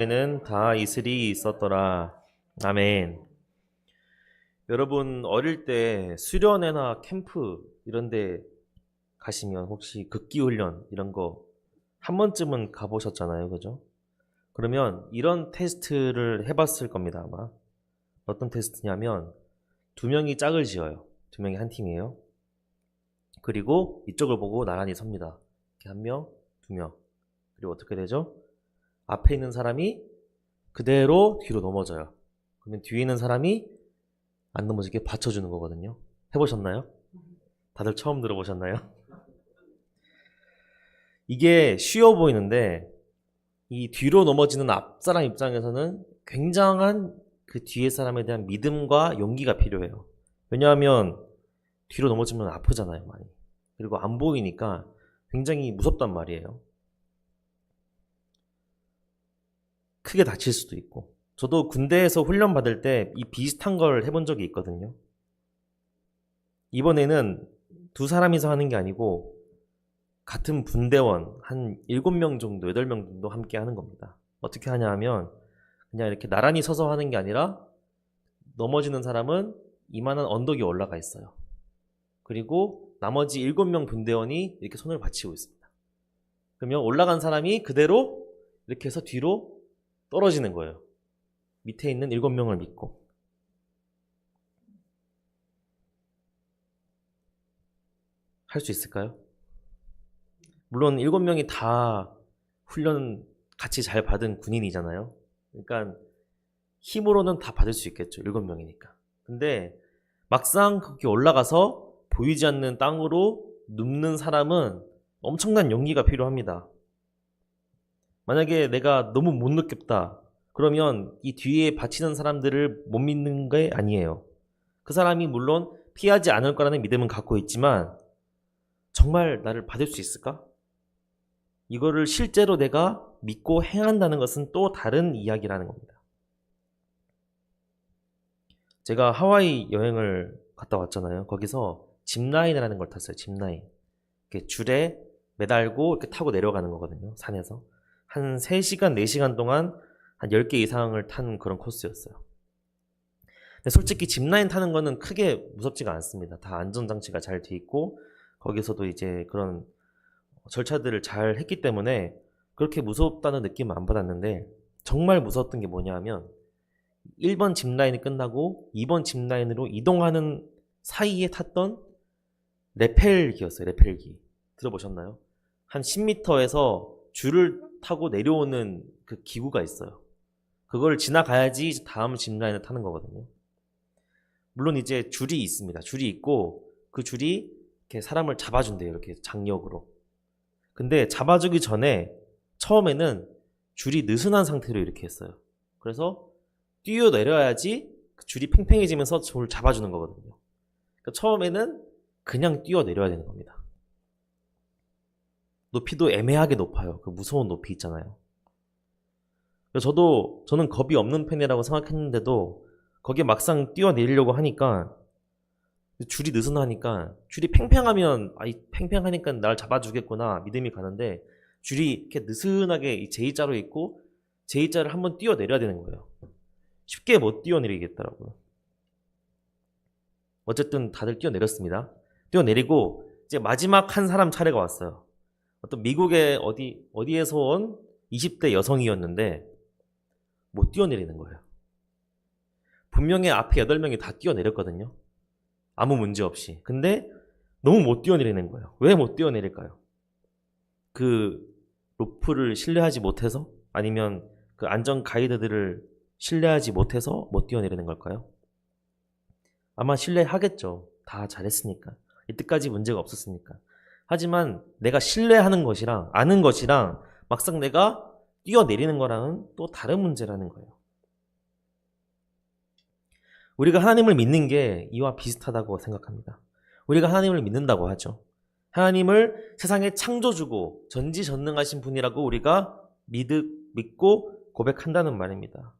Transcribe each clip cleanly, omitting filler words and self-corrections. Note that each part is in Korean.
에는 다 이슬이 있었더라. 아멘. 여러분 어릴 때 수련회나 캠프 이런 데 가시면 혹시 극기 훈련 이런 거 한 번쯤은 가보셨잖아요. 그죠? 그러면 이런 테스트를 해봤을 겁니다. 아마. 어떤 테스트냐면 두 명이 짝을 지어요. 두 명이 한 팀이에요. 그리고 이쪽을 보고 나란히 섭니다. 이렇게 한 명, 두 명. 그리고 어떻게 되죠? 앞에 있는 사람이 그대로 뒤로 넘어져요. 그러면 뒤에 있는 사람이 안 넘어지게 받쳐주는 거거든요. 해보셨나요? 다들 처음 들어보셨나요? 이게 쉬워 보이는데 이 뒤로 넘어지는 앞사람 입장에서는 굉장한 그 뒤에 사람에 대한 믿음과 용기가 필요해요. 왜냐하면 뒤로 넘어지면 아프잖아요, 많이. 그리고 안 보이니까 굉장히 무섭단 말이에요. 크게 다칠 수도 있고. 저도 군대에서 훈련 받을 때 이 비슷한 걸 해본 적이 있거든요. 이번에는 두 사람이서 하는 게 아니고 같은 분대원 한 7명 정도, 8명 정도 함께 하는 겁니다. 어떻게 하냐 하면 그냥 이렇게 나란히 서서 하는 게 아니라 넘어지는 사람은 이만한 언덕이 올라가 있어요. 그리고 나머지 7명 분대원이 이렇게 손을 받치고 있습니다. 그러면 올라간 사람이 그대로 이렇게 해서 뒤로 떨어지는 거예요. 밑에 있는 7명을 믿고. 할 수 있을까요? 물론 7명이 다 훈련 같이 잘 받은 군인이잖아요. 그러니까 힘으로는 다 받을 수 있겠죠. 7명이니까. 근데 막상 거기 올라가서 보이지 않는 땅으로 눕는 사람은 엄청난 용기가 필요합니다. 만약에 내가 너무 못 느꼈다. 그러면 이 뒤에 받치는 사람들을 못 믿는 게 아니에요. 그 사람이 물론 피하지 않을 거라는 믿음은 갖고 있지만 정말 나를 받을 수 있을까? 이거를 실제로 내가 믿고 행한다는 것은 또 다른 이야기라는 겁니다. 제가 하와이 여행을 갔다 왔잖아요. 거기서 짚라인이라는 걸 탔어요. 짚라인. 이렇게 줄에 매달고 이렇게 타고 내려가는 거거든요. 산에서. 한 3시간, 4시간 동안 한 10개 이상을 탄 그런 코스였어요. 근데 솔직히 짚라인 타는 거는 크게 무섭지가 않습니다. 다 안전장치가 잘 돼 있고 거기서도 이제 그런 절차들을 잘 했기 때문에 그렇게 무섭다는 느낌은 안 받았는데 정말 무서웠던 게 뭐냐 하면 1번 짚라인이 끝나고 2번 짚라인으로 이동하는 사이에 탔던 레펠기였어요. 레펠기. 들어보셨나요? 한 10m에서 줄을 타고 내려오는 그 기구가 있어요. 그걸 지나가야지 다음 짚라인을 타는 거거든요. 물론 이제 줄이 있습니다. 줄이 있고 그 줄이 이렇게 사람을 잡아준대요. 이렇게 장력으로. 근데 잡아주기 전에 처음에는 줄이 느슨한 상태로 이렇게 했어요. 그래서 뛰어내려야지 그 줄이 팽팽해지면서 저를 잡아주는 거거든요. 그러니까 처음에는 그냥 뛰어내려야 되는 겁니다. 높이도 애매하게 높아요. 그 무서운 높이 있잖아요. 저는 겁이 없는 편이라고 생각했는데도 거기에 막상 뛰어내리려고 하니까 줄이 느슨하니까 줄이 팽팽하면 팽팽하니까 날 잡아주겠구나 믿음이 가는데 줄이 이렇게 느슨하게 J자로 있고 J자를 한번 뛰어내려야 되는 거예요. 쉽게 못 뛰어내리겠더라고요. 어쨌든 다들 뛰어내렸습니다. 뛰어내리고 이제 마지막 한 사람 차례가 왔어요. 어떤 미국의 어디에서 온 20대 여성이었는데 못 뛰어내리는 거예요. 분명히 앞에 8명이 다 뛰어내렸거든요. 아무 문제 없이. 근데 너무 못 뛰어내리는 거예요. 왜 못 뛰어내릴까요? 그 로프를 신뢰하지 못해서? 아니면 그 안전 가이드들을 신뢰하지 못해서 못 뛰어내리는 걸까요? 아마 신뢰하겠죠. 다 잘했으니까. 이때까지 문제가 없었으니까. 하지만 내가 신뢰하는 것이랑 아는 것이랑 막상 내가 뛰어내리는 거랑은 또 다른 문제라는 거예요. 우리가 하나님을 믿는 게 이와 비슷하다고 생각합니다. 우리가 하나님을 믿는다고 하죠. 하나님을 세상에 창조주고 전지전능하신 분이라고 우리가 믿고 고백한다는 말입니다.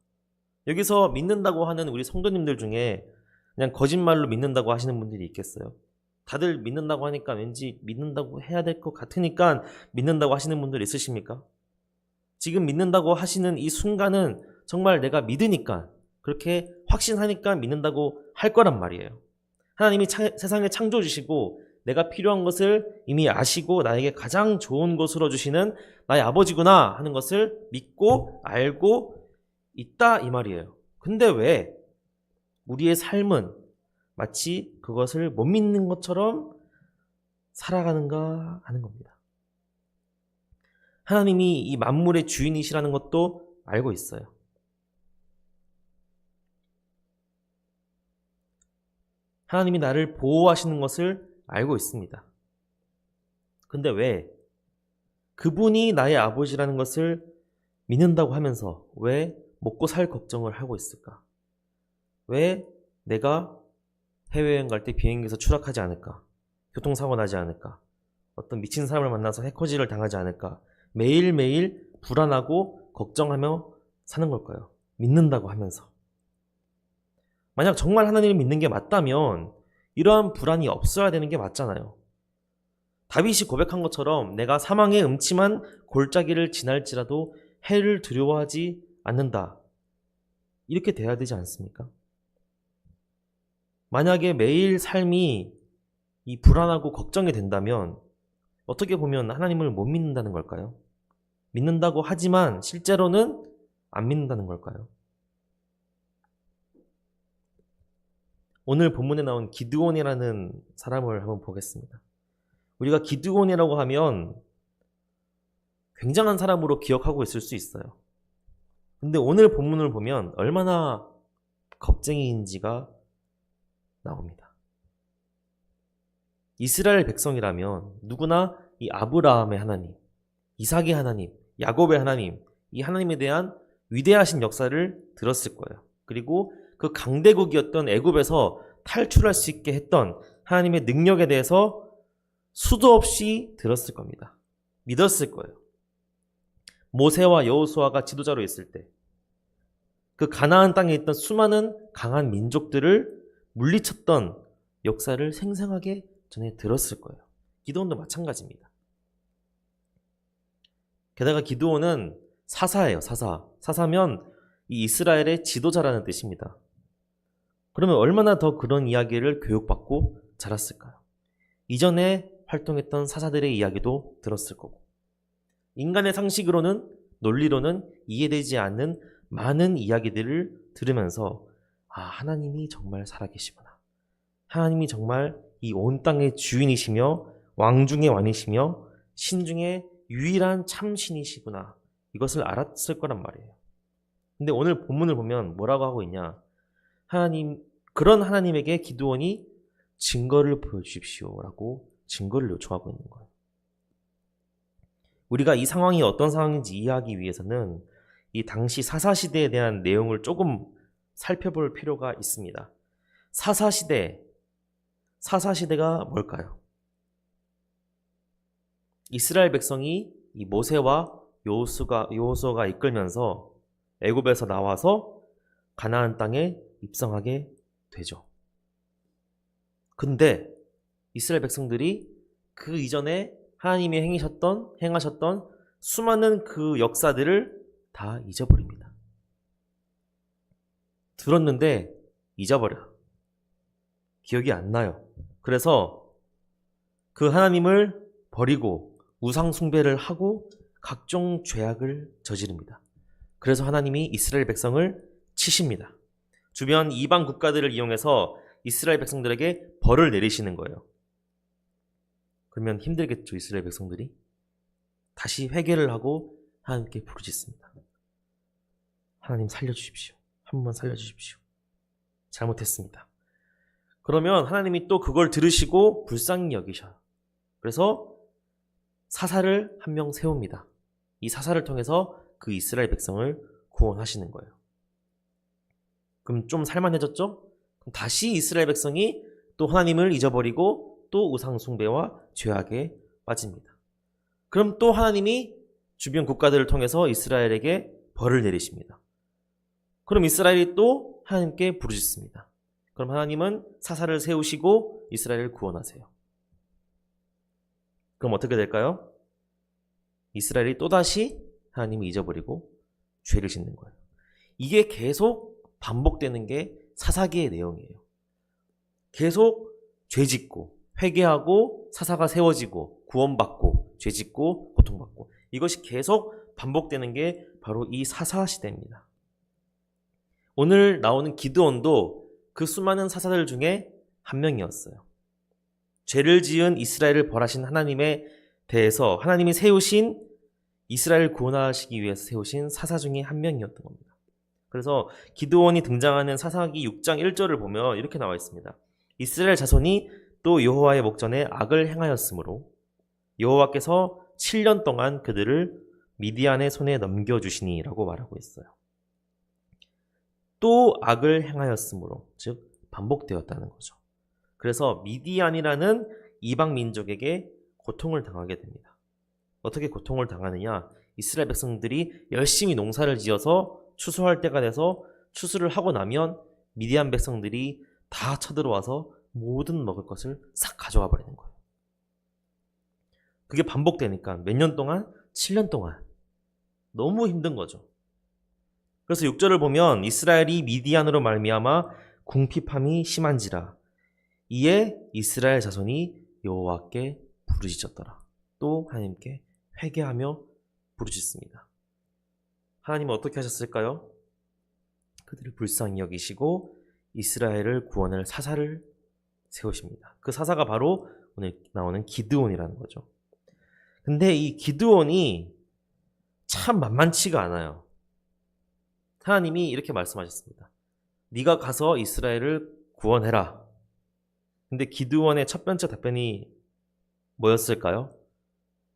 여기서 믿는다고 하는 우리 성도님들 중에 그냥 거짓말로 믿는다고 하시는 분들이 있겠어요? 다들 믿는다고 하니까 왠지 믿는다고 해야 될 것 같으니까 믿는다고 하시는 분들 있으십니까? 지금 믿는다고 하시는 이 순간은 정말 내가 믿으니까, 그렇게 확신하니까 믿는다고 할 거란 말이에요. 하나님이 세상을 창조해 주시고 내가 필요한 것을 이미 아시고 나에게 가장 좋은 것으로 주시는 나의 아버지구나 하는 것을 믿고 알고 있다 이 말이에요. 근데 왜 우리의 삶은 마치 그것을 못 믿는 것처럼 살아가는가 하는 겁니다. 하나님이 이 만물의 주인이시라는 것도 알고 있어요. 하나님이 나를 보호하시는 것을 알고 있습니다. 근데 왜 그분이 나의 아버지라는 것을 믿는다고 하면서 왜 먹고 살 걱정을 하고 있을까? 왜 내가 해외여행 갈 때 비행기에서 추락하지 않을까? 교통사고 나지 않을까? 어떤 미친 사람을 만나서 해코지를 당하지 않을까? 매일매일 불안하고 걱정하며 사는 걸까요? 믿는다고 하면서. 만약 정말 하나님을 믿는 게 맞다면 이러한 불안이 없어야 되는 게 맞잖아요. 다윗이 고백한 것처럼 내가 사망의 음침한 골짜기를 지날지라도 해를 두려워하지 않는다. 이렇게 돼야 되지 않습니까? 만약에 매일 삶이 이 불안하고 걱정이 된다면 어떻게 보면 하나님을 못 믿는다는 걸까요? 믿는다고 하지만 실제로는 안 믿는다는 걸까요? 오늘 본문에 나온 기드온이라는 사람을 한번 보겠습니다. 우리가 기드온이라고 하면 굉장한 사람으로 기억하고 있을 수 있어요. 근데 오늘 본문을 보면 얼마나 겁쟁이인지가 나옵니다. 이스라엘 백성이라면 누구나 이 아브라함의 하나님, 이삭의 하나님, 야곱의 하나님, 이 하나님에 대한 위대하신 역사를 들었을 거예요. 그리고 그 강대국이었던 애굽에서 탈출할 수 있게 했던 하나님의 능력에 대해서 수도 없이 들었을 겁니다. 믿었을 거예요. 모세와 여호수아가 지도자로 있을 때 그 가나안 땅에 있던 수많은 강한 민족들을 물리쳤던 역사를 생생하게 전에 들었을 거예요. 기드온도 마찬가지입니다. 게다가 기드온은 사사예요. 사사면 이 이스라엘의 지도자라는 뜻입니다. 그러면 얼마나 더 그런 이야기를 교육받고 자랐을까요? 이전에 활동했던 사사들의 이야기도 들었을 거고, 인간의 상식으로는, 논리로는 이해되지 않는 많은 이야기들을 들으면서 하나님이 정말 살아계시구나. 하나님이 정말 이 온 땅의 주인이시며 왕 중의 왕이시며 신 중에 유일한 참신이시구나. 이것을 알았을 거란 말이에요. 근데 오늘 본문을 보면 뭐라고 하고 있냐? 그런 하나님에게 기드온이 증거를 보여주십시오라고 증거를 요청하고 있는 거예요. 우리가 이 상황이 어떤 상황인지 이해하기 위해서는 이 당시 사사시대에 대한 내용을 조금 살펴볼 필요가 있습니다. 사사시대가 뭘까요? 이스라엘 백성이 이 모세와 여호수아가 이끌면서 애굽에서 나와서 가나안 땅에 입성하게 되죠. 근데 이스라엘 백성들이 그 이전에 하나님이 행하셨던 수많은 그 역사들을 다 잊어버립니다. 들었는데 잊어버려. 기억이 안 나요. 그래서 그 하나님을 버리고 우상 숭배를 하고 각종 죄악을 저지릅니다. 그래서 하나님이 이스라엘 백성을 치십니다. 주변 이방 국가들을 이용해서 이스라엘 백성들에게 벌을 내리시는 거예요. 그러면 힘들겠죠, 이스라엘 백성들이? 다시 회개를 하고 하나님께 부르짖습니다. 하나님 살려주십시오. 한 번만 살려주십시오. 잘못했습니다. 그러면 하나님이 또 그걸 들으시고 불쌍히 여기셔요. 그래서 사사를 한 명 세웁니다. 이 사사를 통해서 그 이스라엘 백성을 구원하시는 거예요. 그럼 좀 살만해졌죠? 그럼 다시 이스라엘 백성이 또 하나님을 잊어버리고 또 우상 숭배와 죄악에 빠집니다. 그럼 또 하나님이 주변 국가들을 통해서 이스라엘에게 벌을 내리십니다. 그럼 이스라엘이 또 하나님께 부르짖습니다. 그럼 하나님은 사사를 세우시고 이스라엘을 구원하세요. 그럼 어떻게 될까요? 이스라엘이 또다시 하나님을 잊어버리고 죄를 짓는 거예요. 이게 계속 반복되는 게 사사기의 내용이에요. 계속 죄 짓고 회개하고 사사가 세워지고 구원받고 죄 짓고 고통받고 이것이 계속 반복되는 게 바로 이 사사 시대입니다. 오늘 나오는 기드온도 그 수많은 사사들 중에 한 명이었어요. 죄를 지은 이스라엘을 벌하신 하나님에 대해서 하나님이 세우신 이스라엘을 구원하시기 위해서 세우신 사사 중에 한 명이었던 겁니다. 그래서 기드온이 등장하는 사사기 6장 1절을 보면 이렇게 나와 있습니다. 이스라엘 자손이 또 여호와의 목전에 악을 행하였으므로 여호와께서 7년 동안 그들을 미디안의 손에 넘겨주시니 라고 말하고 있어요. 또 악을 행하였으므로, 즉 반복되었다는 거죠. 그래서 미디안이라는 이방 민족에게 고통을 당하게 됩니다. 어떻게 고통을 당하느냐? 이스라엘 백성들이 열심히 농사를 지어서 추수할 때가 돼서 추수를 하고 나면 미디안 백성들이 다 쳐들어와서 모든 먹을 것을 싹 가져와 버리는 거예요. 그게 반복되니까 몇 년 동안? 7년 동안. 너무 힘든 거죠. 그래서 6절을 보면 이스라엘이 미디안으로 말미암아 궁핍함이 심한지라 이에 이스라엘 자손이 여호와께 부르짖었더라. 또 하나님께 회개하며 부르짖습니다. 하나님은 어떻게 하셨을까요? 그들을 불쌍히 여기시고 이스라엘을 구원할 사사를 세우십니다. 그 사사가 바로 오늘 나오는 기드온이라는 거죠. 근데 이 기드온이 참 만만치가 않아요. 하나님이 이렇게 말씀하셨습니다. 네가 가서 이스라엘을 구원해라. 근데 기드온의 첫 번째 답변이 뭐였을까요?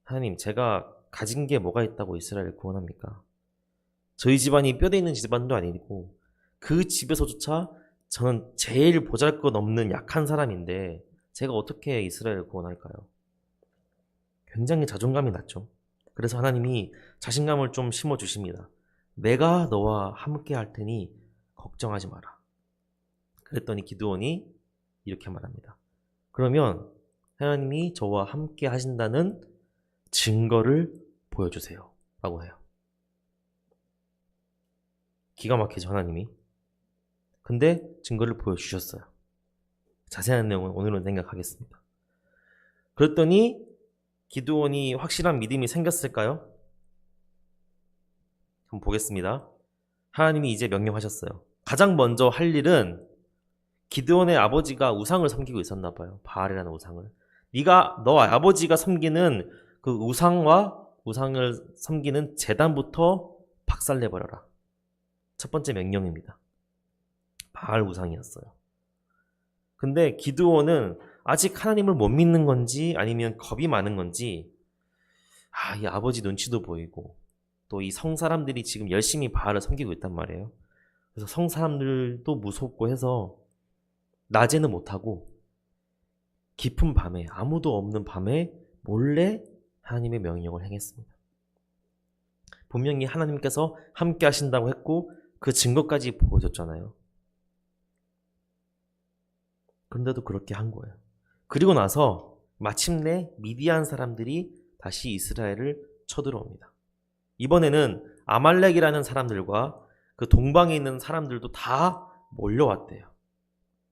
하나님, 제가 가진 게 뭐가 있다고 이스라엘을 구원합니까? 저희 집안이 뼈대 있는 집안도 아니고 그 집에서조차 저는 제일 보잘것없는 약한 사람인데 제가 어떻게 이스라엘을 구원할까요? 굉장히 자존감이 낮죠. 그래서 하나님이 자신감을 좀 심어주십니다. 내가 너와 함께 할 테니 걱정하지 마라. 그랬더니 기드온이 이렇게 말합니다. 그러면 하나님이 저와 함께 하신다는 증거를 보여주세요. 라고 해요. 기가 막히죠, 하나님이. 근데 증거를 보여주셨어요. 자세한 내용은 오늘은 생각하겠습니다. 그랬더니 기드온이 확실한 믿음이 생겼을까요? 한번 보겠습니다. 하나님이 이제 명령하셨어요. 가장 먼저 할 일은 기드온의 아버지가 우상을 섬기고 있었나 봐요. 바알이라는 우상을. 너 아버지가 섬기는 그 우상을 섬기는 제단부터 박살내버려라. 첫 번째 명령입니다. 바알 우상이었어요. 근데 기드온은 아직 하나님을 못 믿는 건지 아니면 겁이 많은 건지 이 아버지 눈치도 보이고 또 이 성 사람들이 지금 열심히 바알을 섬기고 있단 말이에요. 그래서 성 사람들도 무섭고 해서 낮에는 못하고 깊은 밤에 아무도 없는 밤에 몰래 하나님의 명령을 행했습니다. 분명히 하나님께서 함께 하신다고 했고 그 증거까지 보여줬잖아요. 그런데도 그렇게 한 거예요. 그리고 나서 마침내 미디안 사람들이 다시 이스라엘을 쳐들어옵니다. 이번에는 아말렉이라는 사람들과 그 동방에 있는 사람들도 다 몰려왔대요.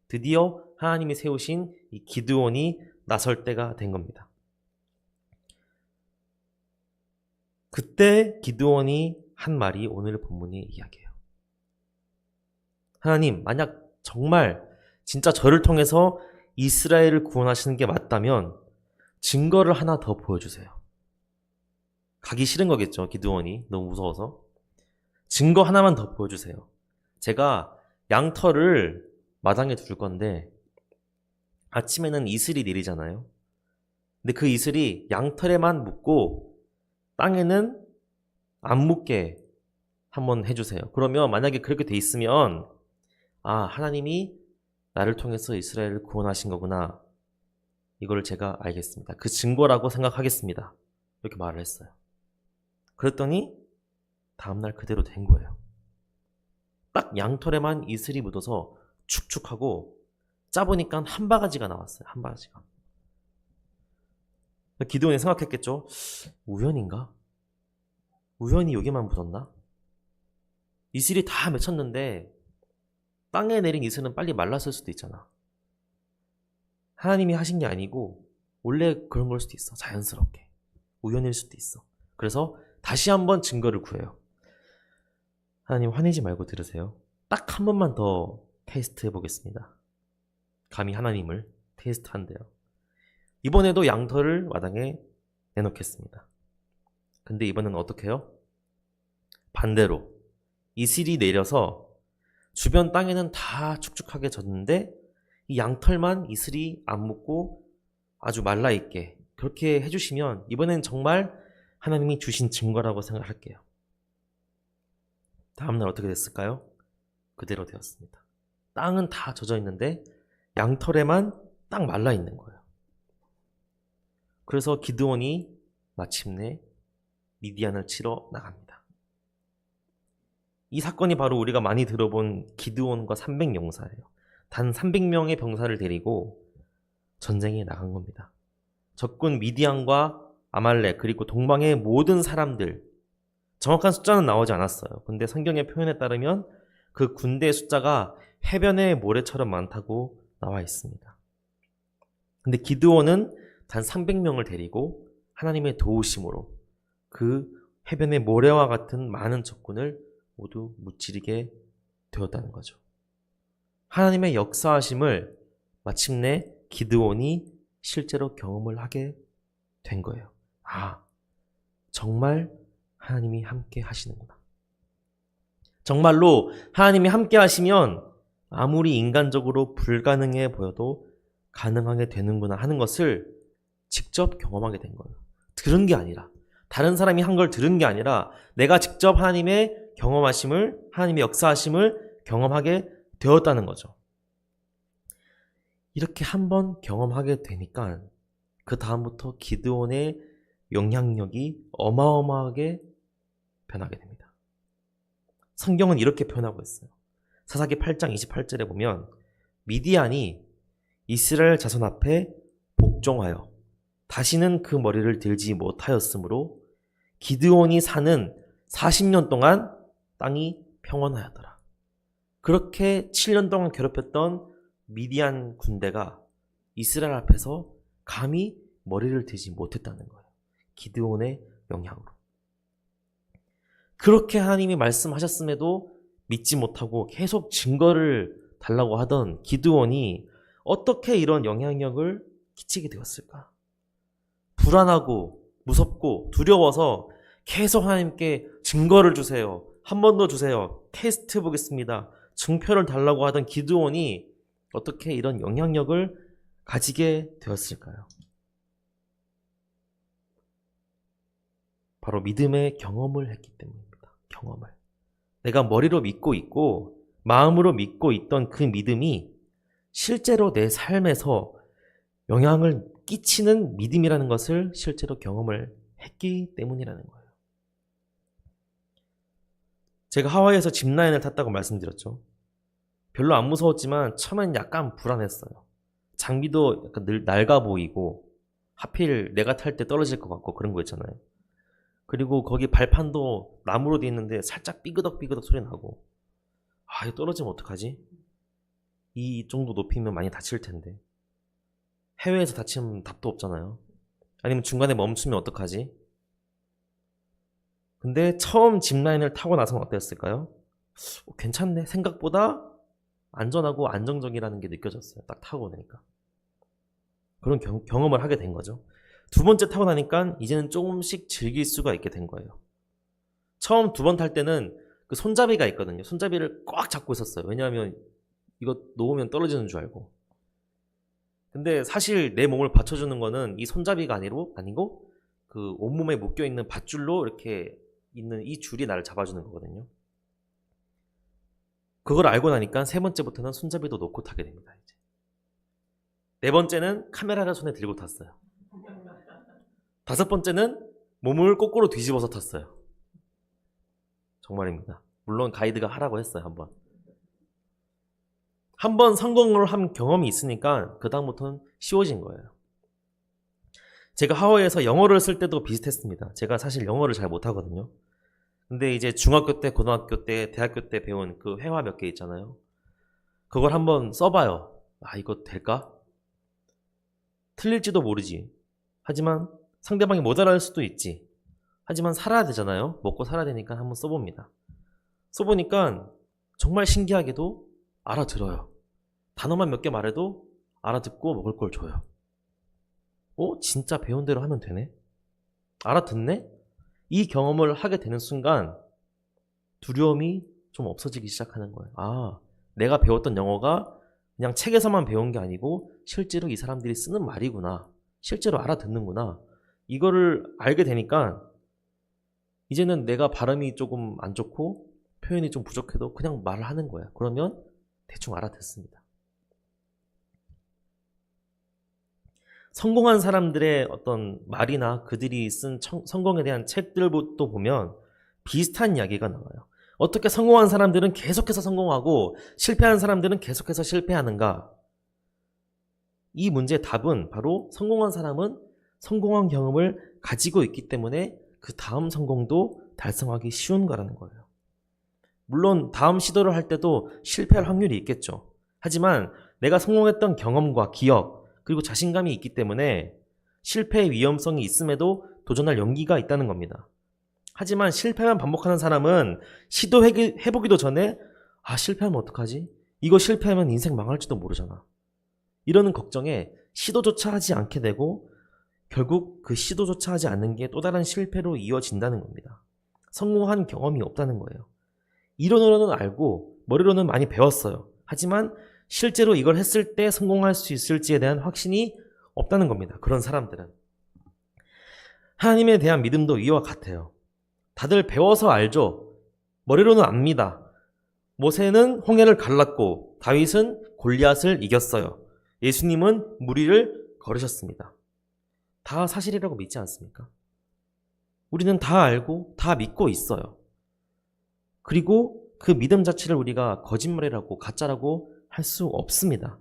드디어 하나님이 세우신 이 기드온이 나설 때가 된 겁니다. 그때 기드온이 한 말이 오늘 본문의 이야기예요. 하나님, 만약 정말 진짜 저를 통해서 이스라엘을 구원하시는 게 맞다면 증거를 하나 더 보여주세요. 가기 싫은 거겠죠, 기드온이. 너무 무서워서. 증거 하나만 더 보여주세요. 제가 양털을 마당에 둘 건데 아침에는 이슬이 내리잖아요. 근데 그 이슬이 양털에만 묻고 땅에는 안 묻게 한번 해주세요. 그러면 만약에 그렇게 돼 있으면 하나님이 나를 통해서 이스라엘을 구원하신 거구나. 이거를 제가 알겠습니다. 그 증거라고 생각하겠습니다. 이렇게 말을 했어요. 그랬더니 다음날 그대로 된 거예요. 딱 양털에만 이슬이 묻어서 축축하고 짜보니까 한 바가지가 나왔어요. 한 바가지가. 기드온이 생각했겠죠. 우연인가? 우연히 여기만 묻었나? 이슬이 다 맺혔는데 땅에 내린 이슬은 빨리 말랐을 수도 있잖아. 하나님이 하신 게 아니고 원래 그런 걸 수도 있어. 자연스럽게. 우연일 수도 있어. 그래서 다시 한번 증거를 구해요. 하나님 화내지 말고 들으세요. 딱 한 번만 더 테스트 해보겠습니다. 감히 하나님을 테스트한대요. 이번에도 양털을 마당에 내놓겠습니다. 근데 이번에는 어떻게 해요? 반대로 이슬이 내려서 주변 땅에는 다 축축하게 젖는데 이 양털만 이슬이 안 묻고 아주 말라있게 그렇게 해주시면 이번엔 정말 하나님이 주신 증거라고 생각할게요. 다음날 어떻게 됐을까요? 그대로 되었습니다. 땅은 다 젖어 있는데 양털에만 딱 말라 있는 거예요. 그래서 기드온이 마침내 미디안을 치러 나갑니다. 이 사건이 바로 우리가 많이 들어본 기드온과 300용사예요. 단 300명의 병사를 데리고 전쟁에 나간 겁니다. 적군 미디안과 아말렉 그리고 동방의 모든 사람들, 정확한 숫자는 나오지 않았어요. 근데 성경의 표현에 따르면 그 군대의 숫자가 해변의 모래처럼 많다고 나와 있습니다. 근데 기드온은 단 300명을 데리고 하나님의 도우심으로 그 해변의 모래와 같은 많은 적군을 모두 무찌르게 되었다는 거죠. 하나님의 역사하심을 마침내 기드온이 실제로 경험을 하게 된 거예요. 아, 정말 하나님이 함께 하시는구나. 정말로 하나님이 함께 하시면 아무리 인간적으로 불가능해 보여도 가능하게 되는구나 하는 것을 직접 경험하게 된 거예요. 들은 게 아니라, 다른 사람이 한 걸 들은 게 아니라 내가 직접 하나님의 경험하심을, 하나님의 역사하심을 경험하게 되었다는 거죠. 이렇게 한번 경험하게 되니까 그 다음부터 기드온의 영향력이 어마어마하게 변하게 됩니다. 성경은 이렇게 표현하고 있어요. 사사기 8장 28절에 보면 미디안이 이스라엘 자손 앞에 복종하여 다시는 그 머리를 들지 못하였으므로 기드온이 사는 40년 동안 땅이 평온하였더라. 그렇게 7년 동안 괴롭혔던 미디안 군대가 이스라엘 앞에서 감히 머리를 들지 못했다는 거예요. 기드온의 영향으로. 그렇게 하나님이 말씀하셨음에도 믿지 못하고 계속 증거를 달라고 하던 기드온이 어떻게 이런 영향력을 끼치게 되었을까? 불안하고 무섭고 두려워서 계속 하나님께 증거를 주세요. 한 번 더 주세요. 테스트 해보겠습니다. 증표를 달라고 하던 기드온이 어떻게 이런 영향력을 가지게 되었을까요? 바로 믿음의 경험을 했기 때문입니다. 경험을. 내가 머리로 믿고 있고 마음으로 믿고 있던 그 믿음이 실제로 내 삶에서 영향을 끼치는 믿음이라는 것을 실제로 경험을 했기 때문이라는 거예요. 제가 하와이에서 짚라인을 탔다고 말씀드렸죠. 별로 안 무서웠지만 처음엔 약간 불안했어요. 장비도 약간 낡아 보이고 하필 내가 탈 때 떨어질 것 같고 그런 거 있잖아요. 그리고 거기 발판도 나무로 돼 있는데 살짝 삐그덕삐그덕 소리 나고 아, 이거 떨어지면 어떡하지? 이 정도 높이면 많이 다칠 텐데. 해외에서 다치면 답도 없잖아요. 아니면 중간에 멈추면 어떡하지? 근데 처음 짚라인을 타고 나서는 어땠을까요? 괜찮네. 생각보다 안전하고 안정적이라는 게 느껴졌어요. 딱 타고 나니까. 그런 경험을 하게 된 거죠. 두 번째 타고 나니까 이제는 조금씩 즐길 수가 있게 된 거예요. 처음 두 번 탈 때는 그 손잡이가 있거든요. 손잡이를 꽉 잡고 있었어요. 왜냐하면 이거 놓으면 떨어지는 줄 알고. 근데 사실 내 몸을 받쳐주는 거는 이 손잡이가 아니고 그 온몸에 묶여있는 밧줄로 이렇게 있는 이 줄이 나를 잡아주는 거거든요. 그걸 알고 나니까 세 번째부터는 손잡이도 놓고 타게 됩니다. 이제. 네 번째는 카메라를 손에 들고 탔어요. 다섯 번째는 몸을 거꾸로 뒤집어서 탔어요. 정말입니다. 물론 가이드가 하라고 했어요. 한번 성공을 한 경험이 있으니까 그 다음부터는 쉬워진 거예요. 제가 하와이에서 영어를 쓸 때도 비슷했습니다. 제가 사실 영어를 잘 못하거든요. 근데 이제 중학교 때, 고등학교 때, 대학교 때 배운 그 회화 몇 개 있잖아요. 그걸 한번 써봐요. 아, 이거 될까? 틀릴지도 모르지. 하지만 상대방이 못 알아할 수도 있지. 하지만 살아야 되잖아요. 먹고 살아야 되니까 한번 써봅니다. 써보니까 정말 신기하게도 알아들어요. 단어만 몇 개 말해도 알아듣고 먹을 걸 줘요. 진짜 배운 대로 하면 되네? 알아듣네? 이 경험을 하게 되는 순간 두려움이 좀 없어지기 시작하는 거예요. 아, 내가 배웠던 영어가 그냥 책에서만 배운 게 아니고 실제로 이 사람들이 쓰는 말이구나. 실제로 알아듣는구나. 이거를 알게 되니까 이제는 내가 발음이 조금 안 좋고 표현이 좀 부족해도 그냥 말을 하는 거야. 그러면 대충 알아듣습니다. 성공한 사람들의 어떤 말이나 그들이 쓴 성공에 대한 책들도 보면 비슷한 이야기가 나와요. 어떻게 성공한 사람들은 계속해서 성공하고 실패한 사람들은 계속해서 실패하는가? 이 문제의 답은 바로 성공한 사람은 성공한 경험을 가지고 있기 때문에 그 다음 성공도 달성하기 쉬운 거라는 거예요. 물론 다음 시도를 할 때도 실패할 확률이 있겠죠. 하지만 내가 성공했던 경험과 기억 그리고 자신감이 있기 때문에 실패의 위험성이 있음에도 도전할 용기가 있다는 겁니다. 하지만 실패만 반복하는 사람은 시도해보기도 전에 실패하면 어떡하지? 이거 실패하면 인생 망할지도 모르잖아. 이러는 걱정에 시도조차 하지 않게 되고 결국 그 시도조차 하지 않는 게 또 다른 실패로 이어진다는 겁니다. 성공한 경험이 없다는 거예요. 이론으로는 알고 머리로는 많이 배웠어요. 하지만 실제로 이걸 했을 때 성공할 수 있을지에 대한 확신이 없다는 겁니다. 그런 사람들은. 하나님에 대한 믿음도 이와 같아요. 다들 배워서 알죠. 머리로는 압니다. 모세는 홍해를 갈랐고 다윗은 골리앗을 이겼어요. 예수님은 무리를 걸으셨습니다. 다 사실이라고 믿지 않습니까? 우리는 다 알고 다 믿고 있어요. 그리고 그 믿음 자체를 우리가 거짓말이라고 가짜라고 할 수 없습니다.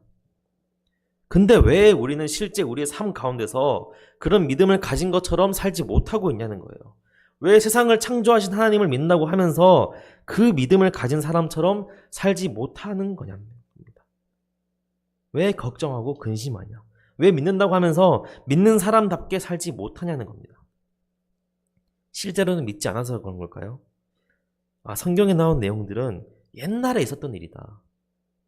근데 왜 우리는 실제 우리의 삶 가운데서 그런 믿음을 가진 것처럼 살지 못하고 있냐는 거예요. 왜 세상을 창조하신 하나님을 믿는다고 하면서 그 믿음을 가진 사람처럼 살지 못하는 거냐는 겁니다. 왜 걱정하고 근심하냐? 왜 믿는다고 하면서 믿는 사람답게 살지 못하냐는 겁니다. 실제로는 믿지 않아서 그런 걸까요? 성경에 나온 내용들은 옛날에 있었던 일이다.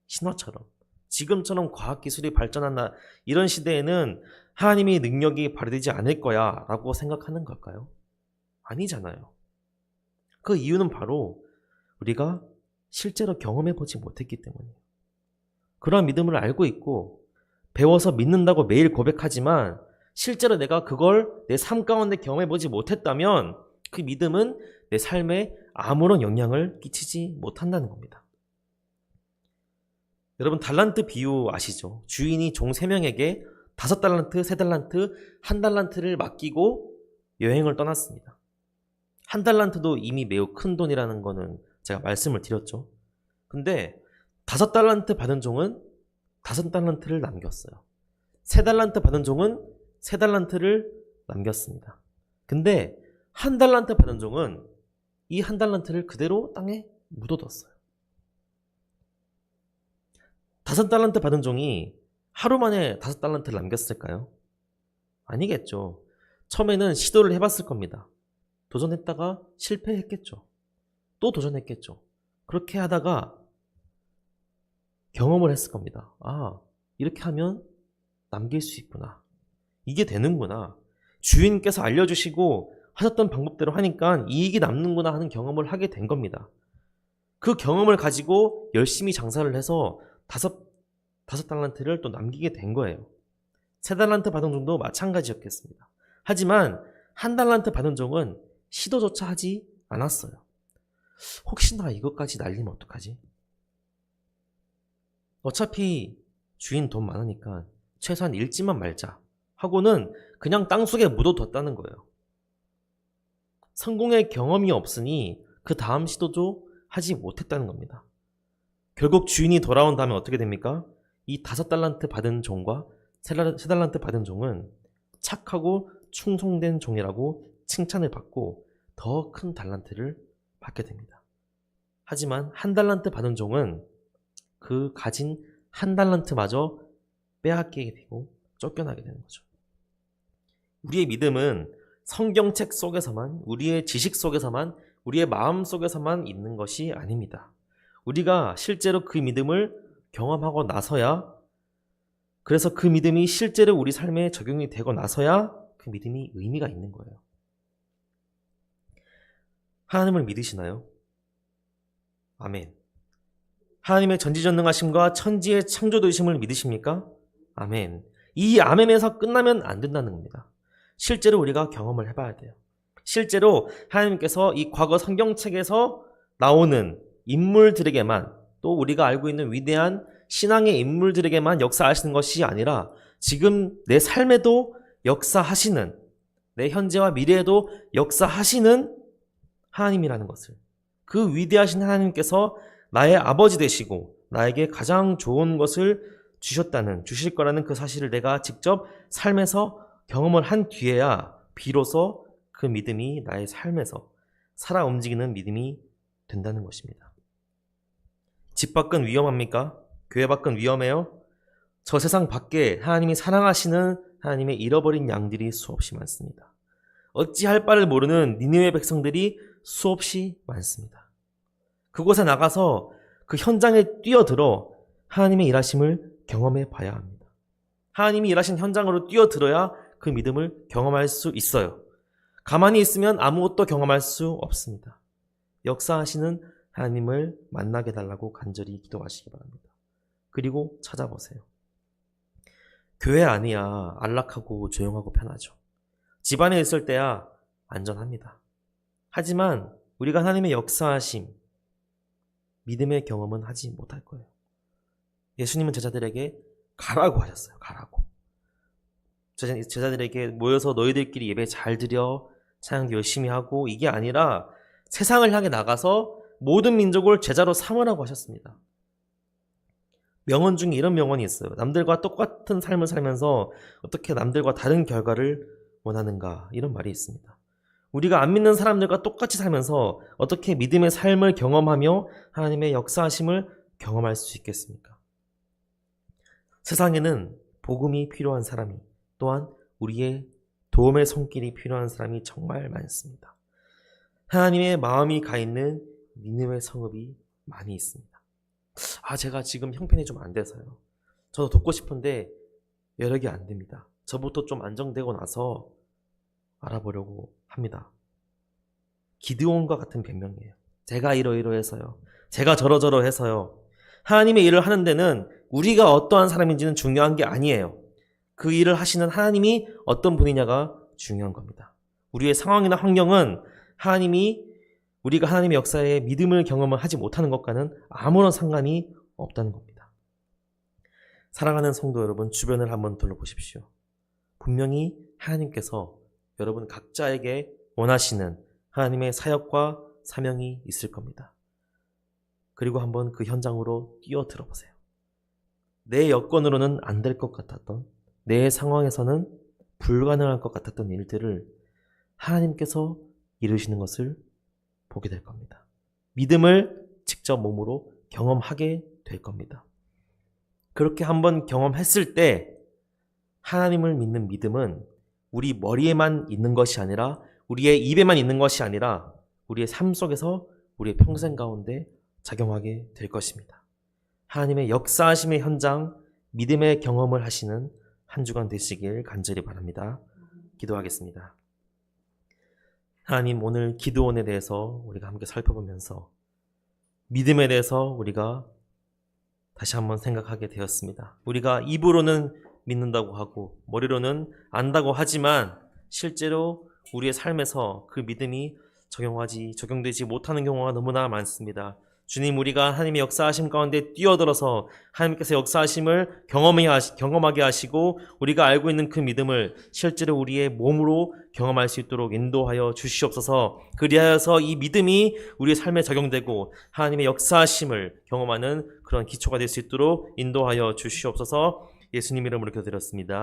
신화처럼. 지금처럼 과학기술이 발전한다. 이런 시대에는 하나님의 능력이 발휘되지 않을 거야 라고 생각하는 걸까요? 아니잖아요. 그 이유는 바로 우리가 실제로 경험해보지 못했기 때문이에요. 그런 믿음을 알고 있고 배워서 믿는다고 매일 고백하지만 실제로 내가 그걸 내 삶 가운데 경험해보지 못했다면 그 믿음은 내 삶에 아무런 영향을 끼치지 못한다는 겁니다. 여러분 달란트 비유 아시죠? 주인이 종 3명에게 5달란트, 3달란트, 1달란트를 맡기고 여행을 떠났습니다. 1달란트도 이미 매우 큰 돈이라는 거는 제가 말씀을 드렸죠. 근데 5달란트 받은 종은 5달란트를 남겼어요. 3달란트 받은 종은 3달란트를 남겼습니다. 근데 1달란트 받은 종은 이 1달란트를 그대로 땅에 묻어뒀어요. 5달란트 받은 종이 하루 만에 5달란트를 남겼을까요? 아니겠죠. 처음에는 시도를 해봤을 겁니다. 도전했다가 실패했겠죠. 또 도전했겠죠. 그렇게 하다가 경험을 했을 겁니다. 이렇게 하면 남길 수 있구나. 이게 되는구나. 주인께서 알려주시고 하셨던 방법대로 하니까 이익이 남는구나 하는 경험을 하게 된 겁니다. 그 경험을 가지고 열심히 장사를 해서 5달란트를 또 남기게 된 거예요. 3달란트 받은 종도 마찬가지였겠습니다. 하지만 1달란트 받은 종은 시도조차 하지 않았어요. 혹시나 이것까지 날리면 어떡하지? 어차피 주인 돈 많으니까 최소한 읽지만 말자 하고는 그냥 땅속에 묻어뒀다는 거예요. 성공의 경험이 없으니 그 다음 시도도 하지 못했다는 겁니다. 결국 주인이 돌아온 다음에 어떻게 됩니까? 이 5달란트 받은 종과 3달란트 받은 종은 착하고 충성된 종이라고 칭찬을 받고 더 큰 달란트를 받게 됩니다. 하지만 한 달란트 받은 종은 그 가진 한 달란트마저 빼앗기게 되고 쫓겨나게 되는 거죠. 우리의 믿음은 성경책 속에서만, 우리의 지식 속에서만, 우리의 마음 속에서만 있는 것이 아닙니다. 우리가 실제로 그 믿음을 경험하고 나서야, 그래서 그 믿음이 실제로 우리 삶에 적용이 되고 나서야 그 믿음이 의미가 있는 거예요. 하나님을 믿으시나요? 아멘. 하나님의 전지전능하심과 천지의 창조도이심을 믿으십니까? 아멘. 이 아멘에서 끝나면 안 된다는 겁니다. 실제로 우리가 경험을 해봐야 돼요. 실제로 하나님께서 이 과거 성경책에서 나오는 인물들에게만, 또 우리가 알고 있는 위대한 신앙의 인물들에게만 역사하시는 것이 아니라 지금 내 삶에도 역사하시는, 내 현재와 미래에도 역사하시는 하나님이라는 것을, 그 위대하신 하나님께서 나의 아버지 되시고 나에게 가장 좋은 것을 주실 거라는 그 사실을 내가 직접 삶에서 경험을 한 뒤에야 비로소 그 믿음이 나의 삶에서 살아 움직이는 믿음이 된다는 것입니다. 집 밖은 위험합니까? 교회 밖은 위험해요? 저 세상 밖에 하나님이 사랑하시는 하나님의 잃어버린 양들이 수없이 많습니다. 어찌할 바를 모르는 니느웨 백성들이 수없이 많습니다. 그곳에 나가서 그 현장에 뛰어들어 하나님의 일하심을 경험해 봐야 합니다. 하나님이 일하신 현장으로 뛰어들어야 그 믿음을 경험할 수 있어요. 가만히 있으면 아무것도 경험할 수 없습니다. 역사하시는 하나님을 만나게 달라고 간절히 기도하시기 바랍니다. 그리고 찾아보세요. 교회 아니야 안락하고 조용하고 편하죠. 집안에 있을 때야 안전합니다. 하지만 우리가 하나님의 역사하심, 믿음의 경험은 하지 못할 거예요. 예수님은 제자들에게 가라고 하셨어요. 가라고. 제자들에게 모여서 너희들끼리 예배 잘 드려, 찬양 열심히 하고, 이게 아니라 세상을 향해 나가서 모든 민족을 제자로 삼으라고 하셨습니다. 명언 중에 이런 명언이 있어요. 남들과 똑같은 삶을 살면서 어떻게 남들과 다른 결과를 원하는가, 이런 말이 있습니다. 우리가 안 믿는 사람들과 똑같이 살면서 어떻게 믿음의 삶을 경험하며 하나님의 역사하심을 경험할 수 있겠습니까? 세상에는 복음이 필요한 사람이, 또한 우리의 도움의 손길이 필요한 사람이 정말 많습니다. 하나님의 마음이 가 있는 니느웨 성읍이 많이 있습니다. 제가 지금 형편이 좀 안 돼서요. 저도 돕고 싶은데 여력이 안 됩니다. 저부터 좀 안정되고 나서 알아보려고 합니다. 기드온과 같은 변명이에요. 제가 이러이러해서요. 제가 저러저러해서요. 하나님의 일을 하는 데는 우리가 어떠한 사람인지는 중요한 게 아니에요. 그 일을 하시는 하나님이 어떤 분이냐가 중요한 겁니다. 우리의 상황이나 환경은 우리가 하나님의 역사에 믿음을 경험을 하지 못하는 것과는 아무런 상관이 없다는 겁니다. 사랑하는 성도 여러분, 주변을 한번 둘러보십시오. 분명히 하나님께서 여러분 각자에게 원하시는 하나님의 사역과 사명이 있을 겁니다. 그리고 한번 그 현장으로 뛰어들어 보세요. 내 여건으로는 안 될 것 같았던, 내 상황에서는 불가능할 것 같았던 일들을 하나님께서 이루시는 것을 보게 될 겁니다. 믿음을 직접 몸으로 경험하게 될 겁니다. 그렇게 한번 경험했을 때 하나님을 믿는 믿음은 우리 머리에만 있는 것이 아니라, 우리의 입에만 있는 것이 아니라 우리의 삶 속에서 우리의 평생 가운데 작용하게 될 것입니다. 하나님의 역사하심의 현장, 믿음의 경험을 하시는 한 주간 되시길 간절히 바랍니다. 기도하겠습니다. 하나님, 오늘 기드온에 대해서 우리가 함께 살펴보면서 믿음에 대해서 우리가 다시 한번 생각하게 되었습니다. 우리가 입으로는 믿는다고 하고 머리로는 안다고 하지만 실제로 우리의 삶에서 그 믿음이 적용되지 못하는 경우가 너무나 많습니다. 주님, 우리가 하나님의 역사하심 가운데 뛰어들어서 하나님께서 역사하심을 경험하게 하시고 우리가 알고 있는 그 믿음을 실제로 우리의 몸으로 경험할 수 있도록 인도하여 주시옵소서. 그리하여서 이 믿음이 우리의 삶에 적용되고 하나님의 역사하심을 경험하는 그런 기초가 될 수 있도록 인도하여 주시옵소서. 예수님 이름으로 기도드렸습니다.